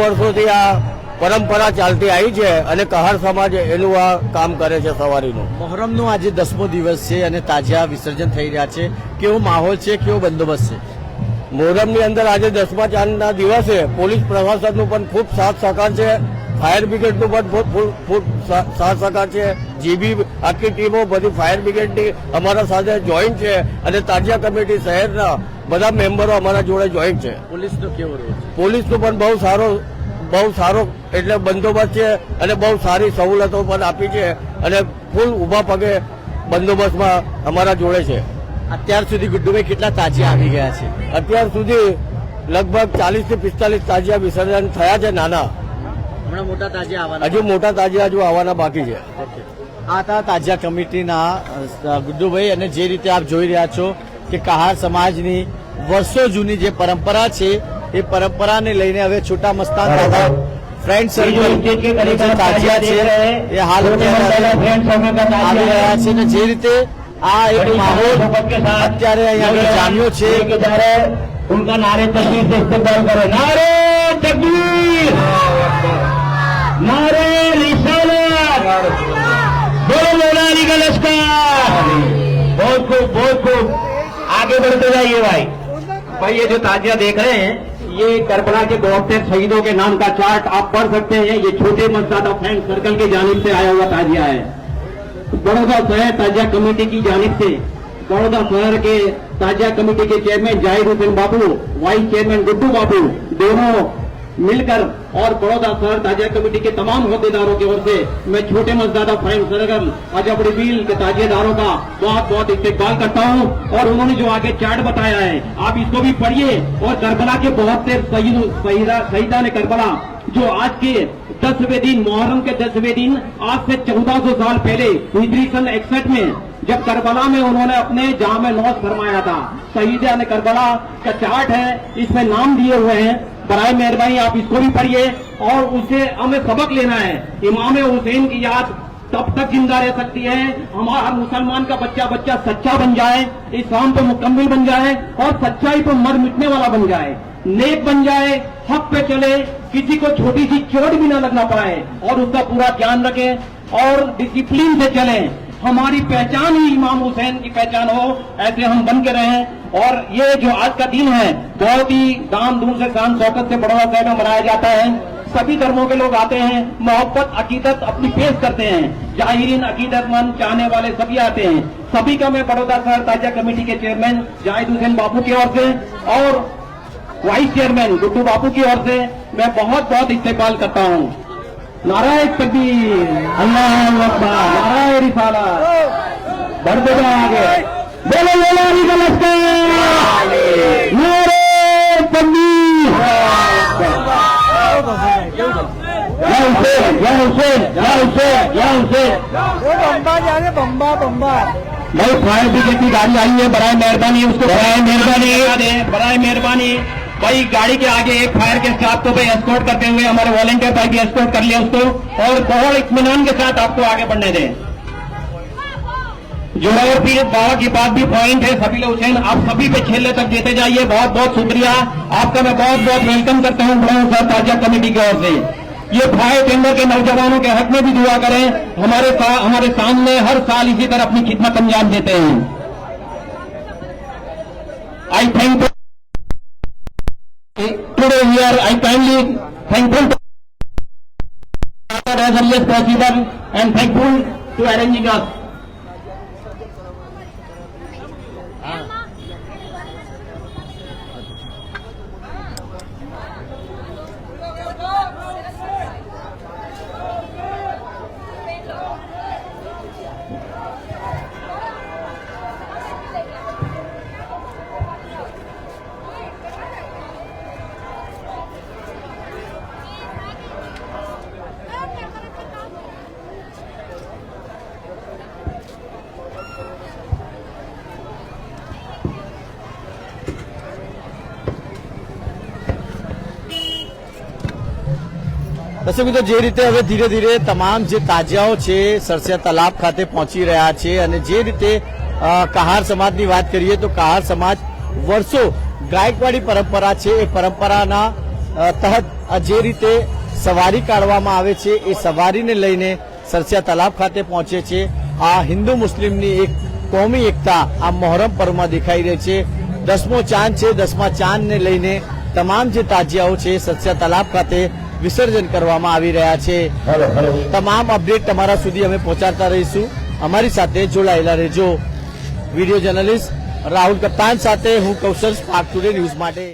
વર્ષોથી આ પરંપરા ચાલતી આવી છે અને કહાર સમાજ એનું આ કામ કરે છે સવારીનું. મોહરમનો આજે 10મો દિવસ છે અને તાજિયા વિસર્જન થઈ રહ્યા છે. કેવો માહોલ છે, કેવો બંદોબસ્ત છે? મોહરમની અંદર આજે 10મા ચાંદના દિવસે પોલીસ પ્રશાસનનું પણ ખૂબ સાથ સહકાર છે, ફાયર બ્રિગેડનું પણ ખૂબ સાથ સહકાર છે. જીબી આખી ટીમો બધી ફાયર બ્રિગેડની અમારા સાથે જોઈન્ટ છે અને તાજિયા કમિટી શહેરના બધા મેમ્બરો અમારા જોડે જોઈન્ટ છે. પોલીસનો કેવો રોલ છે? પોલીસનો પણ બહુ સારો એટલે બંદોબસ્ત છે અને બહુ સારી સવલતો પણ આપી છે અને ફૂલ ઊભા પગે બંદોબસ્તમાં અમારા જોડે છે. અત્યાર સુધી ગુડ્ડુભાઈ કેટલા તાજિયા આવી ગયા છે? અત્યાર સુધી લગભગ 40 થી 45 તાજિયા વિસર્જન થયા છે નાના. હમણાં મોટા તાજિયા આવવાના? હજુ મોટા તાજિયા હજુ આવવાના બાકી છે. આ હતા તાજિયા કમિટીના ગુડ્ડુભાઈ. અને જે રીતે આપ જોઈ રહ્યા છો કે કહાર સમાજની વર્ષો જૂની જે પરંપરા છે એ પરંપરાને લઈને હવે છોટા મસ્તાન દાદા ફ્રેન્ડ સર્કલ તાજિયા છે એ હાલ આવી રહ્યા છે. અને જે રીતે આ એક માહોલ અત્યારે અહીંયા જામ્યો છે. उनका नारे तकबीर से इस्तेमाल करो. नारे तकबीर, नारे रिसालत, बोलो मौला अली का लश्कर. बहुत खूब आगे बढ़ते जाइए भाई. ये जो ताजिया देख रहे हैं ये करबला के बहुत से शहीदों के नाम का चार्ट आप पढ़ सकते हैं. ये छोटे मस्जिद फ्रेंड सर्कल की जानिब से आया हुआ ताजिया है. बड़ौदा शहर ताजिया कमेटी की जानिब से बड़ौदा शहर के ताजिया कमेटी के चेयरमैन जाहिर हुसैन बाबू, वाइस चेयरमैन गुड्डू बाबू, दोनों मिलकर और बड़ौदा शहर ताजिया कमेटी के तमाम होद्देदारों की ओर से मैं छोटे मस्जिद फ्रेंड सर्कल अजबड़ी बील के ताजिएदारों का बहुत बहुत इस्तेकबाल करता हूं. और उन्होंने जो आगे चार्ट बताया है आप इसको भी पढ़िए. और करबला के बहुत से शहीदा ने करबला जो आज के 10वें दिन मुहर्रम के 10वें दिन आज से 1400 साल पहले हिजरी सन 61 में जब करबला में उन्होंने अपने जामे नौज फरमाया था. शहीदा ने करबला का चार्ट है, इसमें नाम दिए हुए हैं. बराए मेहरबानी आप इसको भी पढ़िए और उससे हमें सबक लेना है. इमाम हुसैन की याद तब तक जिंदा रह सकती है हमारा मुसलमान का बच्चा सच्चा बन जाए, इस्लाम पे मुकम्मिल बन जाए और सच्चाई पर मर मिटने वाला बन जाए, नेक बन जाए, हक पे चले, किसी को छोटी सी चोट भी न लगना पाए और उसका पूरा ध्यान रखें और डिसिप्लिन से चलें. हमारी पहचान ही इमाम हुसैन की पहचान हो, ऐसे हम बन के रहें. और ये जो आज का दिन है बहुत ही धाम धूम से शान शौकत से बड़ौदा शहर में मनाया जाता है. सभी धर्मों के लोग आते हैं, मोहब्बत अकीदत अपनी पेश करते हैं. जाहिरीन अकीदतमंद चाहने वाले सभी आते हैं. सभी का मैं बड़ौदा शहर ताजिया कमेटी के चेयरमैन जाहिर हुसैन बाबू की ओर से और वाइस चेयरमैन गुड्डू बाबू की ओर से मैं बहुत बहुत इस्तेकबाल करता हूँ. नाराए तकबीर, अल्लाहु अकबर, नाराए रिसालत. बढ़ते जाओ आगे. बोलो मौला अली का लश्कर. नारे तकबीर. या हुसैन, या हुसैन, या हुसैन, या हुसैन. बम्बा जा रहे, बम्बा भाई फायर ब्रिगेड की गाड़ी आई है, बराए मेहरबानी उसको बराए मेहरबानी भाई गाड़ी के आगे एक फायर के स्टाफ को भाई एस्कॉर्ट करते हुए हमारे वॉलंटियर भाई भी एस्कॉर्ट कर लिया उसको और बहुत इत्मीनान के साथ आपको आगे बढ़ने दें. जोड़ावर पीर बाबा की बात भी पॉइंट है. सभी लोग हुसैन आप सभी पे छेले तक देते जाइए. बहुत बहुत शुक्रिया आपका. मैं बहुत बहुत वेलकम करता हूँ बड़ौदा ताजिया कमेटी की ओर से. ये फायर टेंडर के नौजवानों के हक में भी दुआ करें. हमारे सामने हर साल इसी तरह अपनी खिदमत अंजाम देते हैं. आई thank today here I kindly thankful to as early as possible and thankful to arranging us. દર્શક મિત્રો, જે રીતે હવે ધીરે ધીરે તમામ જે તાજિયાઓ છે સરસિયા તલાબ ખાતે પહોંચી રહ્યા છે અને જે રીતે કહાર સમાજની વાત કરીએ તો કહાર સમાજ વર્ષો ગાયકવાડી પરંપરા છે એ પરંપરાના તહત આ જે રીતે સવારી કાઢવામાં આવે છે એ સવારીને લઈને સરસિયા તલાબ ખાતે પહોંચે છે. આ હિન્દુ મુસ્લિમની એક કોમી એકતા આ મોહરમ પર્વમાં દેખાઈ રહી છે. 10મો ચાંદ છે. 10મા ચાંદને લઈને તમામ જે તાજિયાઓ છે સરસિયા તલાબ ખાતે વિસર્જન કરવામાં આવી રહ્યા છે. તમામ અપડેટ તમારા સુધી અમે પહોંચાડતા રહીશું. અમારી સાથે જોડાયેલા રહેજો. વિડીયો જર્નલિસ્ટ રાહુલ કપ્તાન સાથે હું કૌશલ સ્પાર્ક ટુડે ન્યૂઝ માટે.